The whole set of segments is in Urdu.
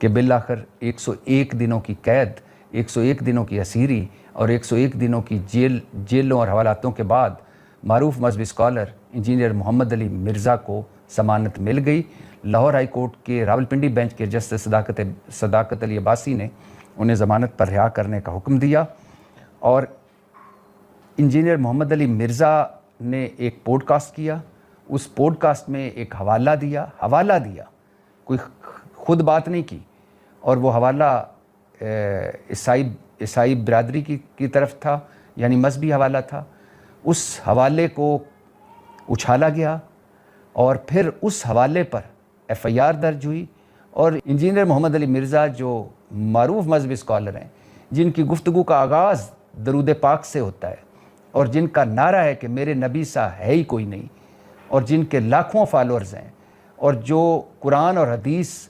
کہ بالآخر 101 دنوں کی قید، 101 دنوں کی اسیری اور 101 دنوں کی جیلوں اور حوالاتوں کے بعد معروف مذہبی اسکالر انجینئر محمد علی مرزا کو ضمانت مل گئی۔ لاہور ہائی کورٹ کے راولپنڈی بینچ کے جسٹس صداقت علی عباسی نے انہیں ضمانت پر رہا کرنے کا حکم دیا، اور انجینئر محمد علی مرزا نے ایک پوڈ کاسٹ کیا۔ اس پوڈ کاسٹ میں ایک حوالہ دیا، کوئی خود بات نہیں کی، اور وہ حوالہ عیسائی برادری کی طرف تھا، یعنی مذہبی حوالہ تھا۔ اس حوالے کو اچھالا گیا اور پھر اس حوالے پر ایف آئی آر درج ہوئی، اور انجینئر محمد علی مرزا جو معروف مذہبی اسکالر ہیں، جن کی گفتگو کا آغاز درود پاک سے ہوتا ہے، اور جن کا نعرہ ہے کہ میرے نبی سا ہے ہی کوئی نہیں، اور جن کے لاکھوں فالورز ہیں، اور جو قرآن اور حدیث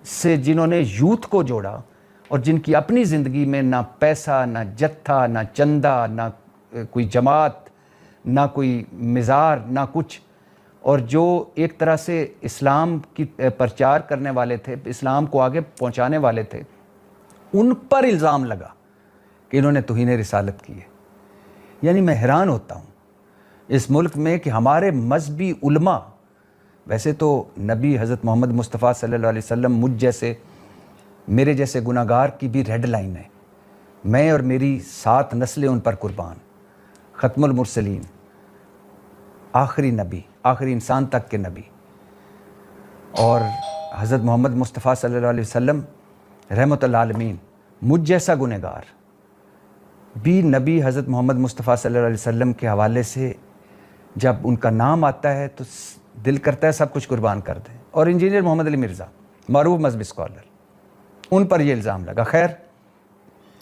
سے جنہوں نے یوتھ کو جوڑا، اور جن کی اپنی زندگی میں نہ پیسہ، نہ جتھا، نہ چندہ، نہ کوئی جماعت، نہ کوئی مزار، نہ کچھ، اور جو ایک طرح سے اسلام کی پرچار کرنے والے تھے، اسلام کو آگے پہنچانے والے تھے، ان پر الزام لگا کہ انہوں نے توہین رسالت کی ہے۔ یعنی میں حیران ہوتا ہوں اس ملک میں کہ ہمارے مذہبی علماء، ویسے تو نبی حضرت محمد مصطفیٰ صلی اللہ علیہ وسلم مجھ جیسے، میرے جیسے گناہ گار کی بھی ریڈ لائن ہے، میں اور میری 7 نسلیں ان پر قربان، ختم المرسلین، آخری نبی، آخری انسان تک کے نبی، اور حضرت محمد مصطفیٰ صلی اللہ علیہ وسلم رحمۃ العالمین، مجھ جیسا گناہ گار بھی نبی حضرت محمد مصطفیٰ صلی اللہ علیہ وسلم کے حوالے سے جب ان کا نام آتا ہے تو دل کرتا ہے سب کچھ قربان کر دیں۔ اور انجینئر محمد علی مرزا، معروف مذہبی اسکالر، ان پر یہ الزام لگا۔ خیر،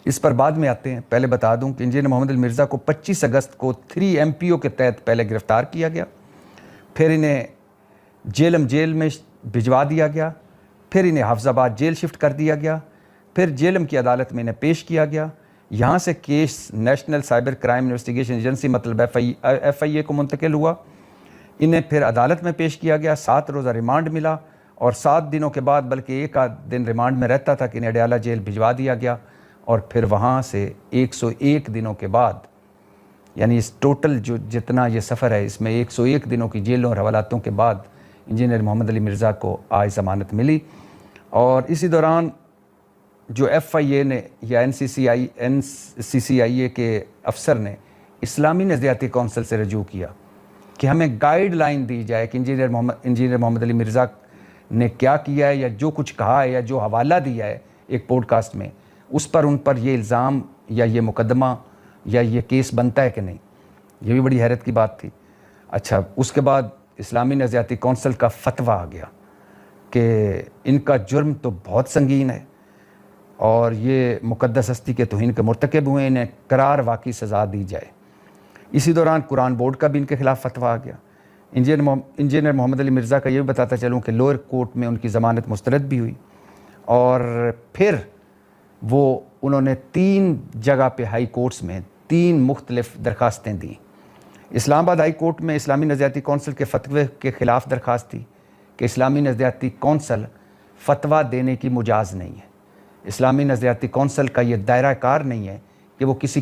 اس پر بعد میں آتے ہیں۔ پہلے بتا دوں کہ انجینئر محمد علی مرزا کو 25 اگست کو 3 MPO کے تحت پہلے گرفتار کیا گیا، پھر انہیں جیل میں بھجوا دیا گیا، پھر انہیں حافظ آباد جیل شفٹ کر دیا گیا، پھر جیلم کی عدالت میں انہیں پیش کیا گیا۔ یہاں سے case national cyber crime investigation agency مطلب FIA کو منتقل ہوا۔ انہیں پھر عدالت میں پیش کیا گیا، 7 روزہ ریمانڈ ملا، اور 7 دنوں کے بعد، بلکہ 1 دن ریمانڈ میں رہتا تھا، کہ انہیں اڈیالہ جیل بھجوا دیا گیا، اور پھر وہاں سے 101 دنوں کے بعد، یعنی اس ٹوٹل جو جتنا یہ سفر ہے، اس میں 101 دنوں کی جیلوں اور حوالاتوں کے بعد انجینئر محمد علی مرزا کو آج ضمانت ملی۔ اور اسی دوران جو FIA نے یا NCCIA کے افسر نے اسلامی نظریاتی کونسل سے رجوع کیا کہ ہمیں گائیڈ لائن دی جائے کہ انجینئر محمد علی مرزا نے کیا کیا ہے، یا جو کچھ کہا ہے، یا جو حوالہ دیا ہے ایک پوڈ کاسٹ میں، اس پر ان پر یہ الزام یا یہ مقدمہ یا یہ کیس بنتا ہے کہ نہیں۔ یہ بھی بڑی حیرت کی بات تھی۔ اچھا، اس کے بعد اسلامی نظریاتی کونسل کا فتویٰ آ گیا کہ ان کا جرم تو بہت سنگین ہے، اور یہ مقدس ہستی کے توہین کے مرتکب ہوئے، انہیں قرار واقعی سزا دی جائے۔ اسی دوران قرآن بورڈ کا بھی ان کے خلاف فتویٰ آ گیا۔ انجینئر محمد علی مرزا کا یہ بھی بتاتا چلوں کہ لوئر کورٹ میں ان کی ضمانت مسترد بھی ہوئی، اور پھر انہوں نے 3 جگہ پہ ہائی کورٹس میں 3 مختلف درخواستیں دیں۔ اسلام آباد ہائی کورٹ میں اسلامی نظریاتی کونسل کے فتوے کے خلاف درخواست تھی کہ اسلامی نظریاتی کونسل فتویٰ دینے کی مجاز نہیں ہے، اسلامی نظریاتی کونسل کا یہ دائرہ کار نہیں ہے کہ وہ کسی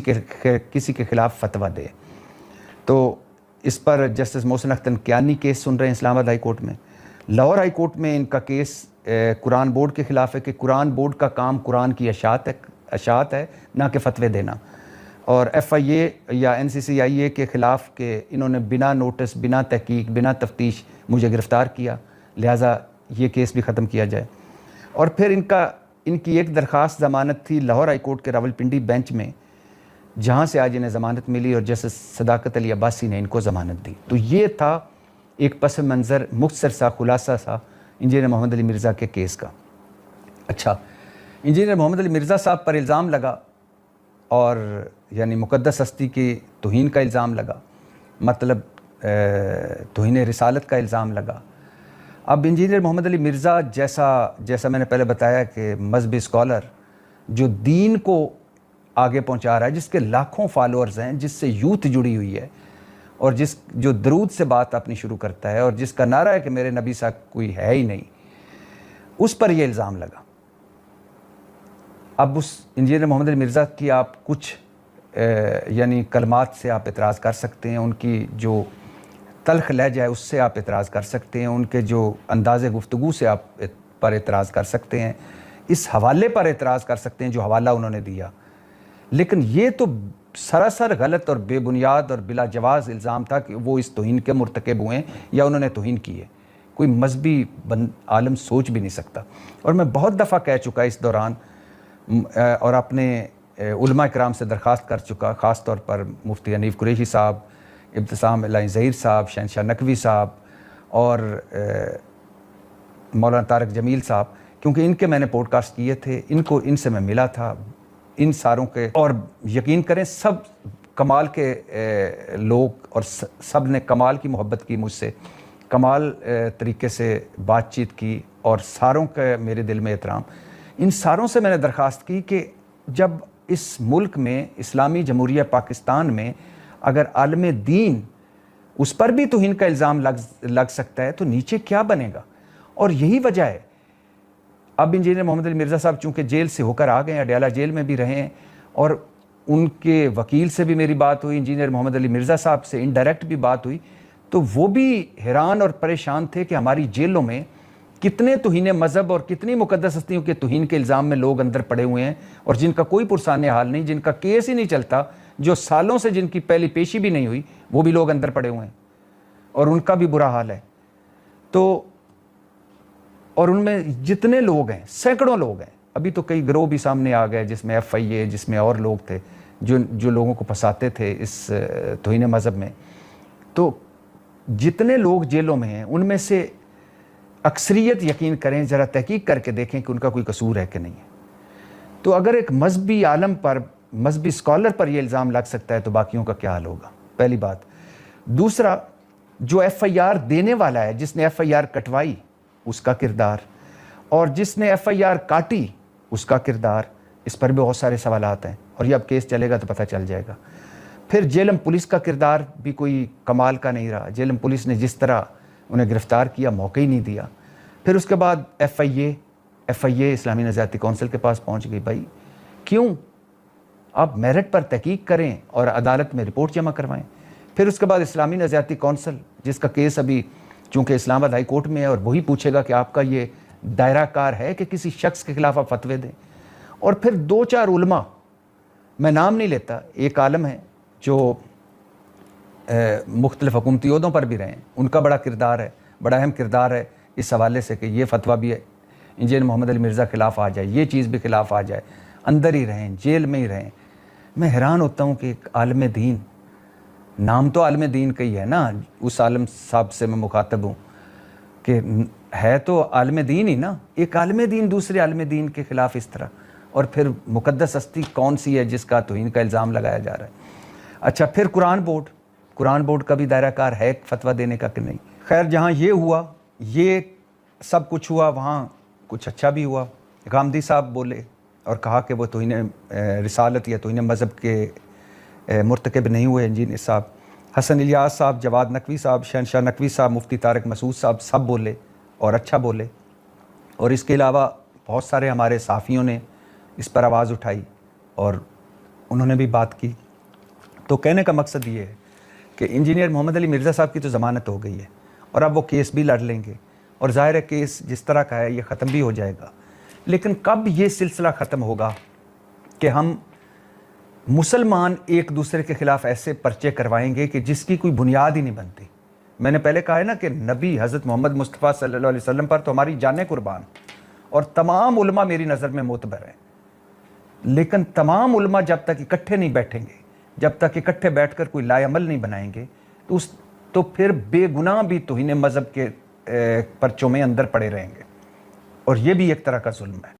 کے خلاف فتویٰ دے۔ تو اس پر جسٹس محسن اختر کیانی کیس سن رہے ہیں اسلام آباد ہائی کورٹ میں۔ لاہور ہائی کورٹ میں ان کا کیس قرآن بورڈ کے خلاف ہے کہ قرآن بورڈ کا کام قرآن کی اشاعت ہے، نہ کہ فتوے دینا، اور FIA یا NCCIA کے خلاف کہ انہوں نے بنا نوٹس، بنا تحقیق، بنا تفتیش مجھے گرفتار کیا، لہٰذا یہ کیس بھی ختم کیا جائے۔ اور پھر ان کی ایک درخواست ضمانت تھی لاہور ہائی کورٹ کے راولپنڈی بینچ میں، جہاں سے آج انہیں ضمانت ملی، اور جسٹس صداقت علی عباسی نے ان کو ضمانت دی۔ تو یہ تھا ایک پس منظر، مختصر سا خلاصہ سا انجینئر محمد علی مرزا کے کیس کا۔ اچھا، انجینئر محمد علی مرزا صاحب پر الزام لگا، اور یعنی مقدس ہستی کی توہین کا الزام لگا، مطلب توہین رسالت کا الزام لگا۔ اب انجینئر محمد علی مرزا جیسا میں نے پہلے بتایا کہ مذہبی اسکالر جو دین کو آگے پہنچا رہا ہے، جس کے لاکھوں فالورز ہیں، جس سے یوتھ جڑی ہوئی ہے، اور جو درود سے بات اپنی شروع کرتا ہے، اور جس کا نعرہ ہے کہ میرے نبی صاحب کوئی ہے ہی نہیں، اس پر یہ الزام لگا اب اس انجینئر محمد علی مرزا کی آپ کچھ یعنی کلمات سے آپ اعتراض کر سکتے ہیں، ان کی جو تلخ لہجہ ہے اس سے آپ اعتراض کر سکتے ہیں، ان کے جو انداز گفتگو سے آپ پر اعتراض کر سکتے ہیں، اس حوالے پر اعتراض کر سکتے ہیں جو حوالہ انہوں نے دیا، لیکن یہ تو سراسر غلط اور بے بنیاد اور بلا جواز الزام تھا کہ وہ اس توہین کے مرتکب ہوئے یا انہوں نے توہین کی ہے۔ کوئی مذہبی عالم سوچ بھی نہیں سکتا۔ اور میں بہت دفعہ کہہ چکا اس دوران اور اپنے علماء کرام سے درخواست کر چکا، خاص طور پر مفتی حنیف قریشی صاحب، ابتسام الہی ظہیر صاحب، شہنشاہ نقوی صاحب اور مولانا طارق جمیل صاحب، کیونکہ ان کے میں نے پوڈ کاسٹ کیے تھے، ان سے میں ملا تھا، ان ساروں کے، اور یقین کریں سب کمال کے لوگ اور سب نے کمال کی محبت کی مجھ سے، کمال طریقے سے بات چیت کی، اور ساروں کا میرے دل میں احترام۔ ان ساروں سے میں نے درخواست کی کہ جب اس ملک میں اسلامی جمہوریہ پاکستان میں اگر عالم دین اس پر بھی توہین کا الزام لگ سکتا ہے تو نیچے کیا بنے گا؟ اور یہی وجہ ہے اب انجینئر محمد علی مرزا صاحب چونکہ جیل سے ہو کر آ گئے ہیں، اڈیالہ جیل میں بھی رہے ہیں، اور ان کے وکیل سے بھی میری بات ہوئی، انجینئر محمد علی مرزا صاحب سے انڈائریکٹ بھی بات ہوئی، تو وہ بھی حیران اور پریشان تھے کہ ہماری جیلوں میں کتنے توہین مذہب اور کتنی مقدس ہستیوں کے توہین کے الزام میں لوگ اندر پڑے ہوئے ہیں، اور جن کا کوئی پرسان حال نہیں، جن کا کیس ہی نہیں چلتا، جو سالوں سے جن کی پہلی پیشی بھی نہیں ہوئی، وہ بھی لوگ اندر پڑے ہوئے ہیں، اور ان کا بھی برا حال ہے۔ تو اور ان میں جتنے لوگ ہیں، سینکڑوں لوگ ہیں، ابھی تو کئی گروہ بھی سامنے آ گئے جس میں ایف آئی اے، جس میں اور لوگ تھے جو لوگوں کو پھنساتے تھے اس توہین مذہب میں۔ تو جتنے لوگ جیلوں میں ہیں ان میں سے اکثریت، یقین کریں، ذرا تحقیق کر کے دیکھیں کہ ان کا کوئی قصور ہے کہ نہیں ہے۔ تو اگر ایک مذہبی عالم پر، مذہبی اسکالر پر یہ الزام لگ سکتا ہے تو باقیوں کا کیا حال ہوگا؟ پہلی بات۔ دوسرا، جو ایف آئی آر دینے والا ہے، جس نے ایف آئی آر کٹوائی، اس کا کردار، اور جس نے ایف آئی آر کاٹی اس کا کردار، اس پر بھی بہت سارے سوالات ہیں، اور یہ اب کیس چلے گا تو پتہ چل جائے گا۔ پھر جیلم پولیس کا کردار بھی کوئی کمال کا نہیں رہا، جیلم پولیس نے جس طرح انہیں گرفتار کیا، موقع ہی نہیں دیا۔ پھر اس کے بعد ایف آئی اے اسلامی نظریاتی کونسل کے پاس پہنچ گئی۔ بھائی کیوں؟ آپ میرٹ پر تحقیق کریں اور عدالت میں رپورٹ جمع کروائیں۔ پھر اس کے بعد اسلامی نظریاتی کونسل، جس کا کیس ابھی چونکہ اسلام آباد ہائی کورٹ میں ہے، اور وہی پوچھے گا کہ آپ کا یہ دائرہ کار ہے کہ کسی شخص کے خلاف آپ فتوے دیں۔ اور پھر 2-4 علماء، میں نام نہیں لیتا، ایک عالم ہے جو مختلف حکومتی عہدوں پر بھی رہے ہیں، ان کا بڑا کردار ہے، بڑا اہم کردار ہے اس حوالے سے کہ یہ فتویٰ بھی انجینئر محمد علی مرزا خلاف آ جائے، یہ چیز بھی خلاف آ جائے، اندر ہی رہیں، جیل میں ہی رہیں۔ میں حیران ہوتا ہوں کہ ایک عالم دین، نام تو عالم دین کا ہی ہے نا، اس عالم صاحب سے میں مخاطب ہوں کہ ہے تو عالم دین ہی نا، ایک عالم دین دوسرے عالم دین کے خلاف اس طرح، اور پھر مقدس ہستی کون سی ہے جس کا توہین کا الزام لگایا جا رہا ہے۔ اچھا، پھر قرآن بورڈ کا بھی دائرہ کار ہے فتویٰ دینے کا کہ نہیں؟ خیر، جہاں یہ ہوا، یہ سب کچھ ہوا، وہاں کچھ اچھا بھی ہوا۔ غامدی صاحب بولے اور کہا کہ وہ توہین رسالت یا توہین مذہب کے مرتکب نہیں ہوئے انجینئر صاحب۔ حسن الیاس صاحب، جواد نقوی صاحب، شہنشاہ نقوی صاحب، مفتی طارق مسعود صاحب، سب بولے اور اچھا بولے، اور اس کے علاوہ بہت سارے ہمارے صحافیوں نے اس پر آواز اٹھائی اور انہوں نے بھی بات کی۔ تو کہنے کا مقصد یہ ہے کہ انجینئر محمد علی مرزا صاحب کی تو ضمانت ہو گئی ہے، اور اب وہ کیس بھی لڑ لیں گے، اور ظاہر ہے کیس جس طرح کا ہے یہ ختم بھی ہو جائے گا۔ لیکن کب یہ سلسلہ ختم ہوگا کہ ہم مسلمان ایک دوسرے کے خلاف ایسے پرچے کروائیں گے کہ جس کی کوئی بنیاد ہی نہیں بنتی؟ میں نے پہلے کہا ہے نا کہ نبی حضرت محمد مصطفیٰ صلی اللہ علیہ وسلم پر تو ہماری جانیں قربان، اور تمام علماء میری نظر میں معتبر ہیں، لیکن تمام علماء جب تک اکٹھے نہیں بیٹھیں گے، جب تک اکٹھے بیٹھ کر کوئی لائے عمل نہیں بنائیں گے، تو پھر بے گناہ بھی توہین مذہب کے پرچوں میں اندر پڑے رہیں گے، اور یہ بھی ایک طرح کا ظلم ہے۔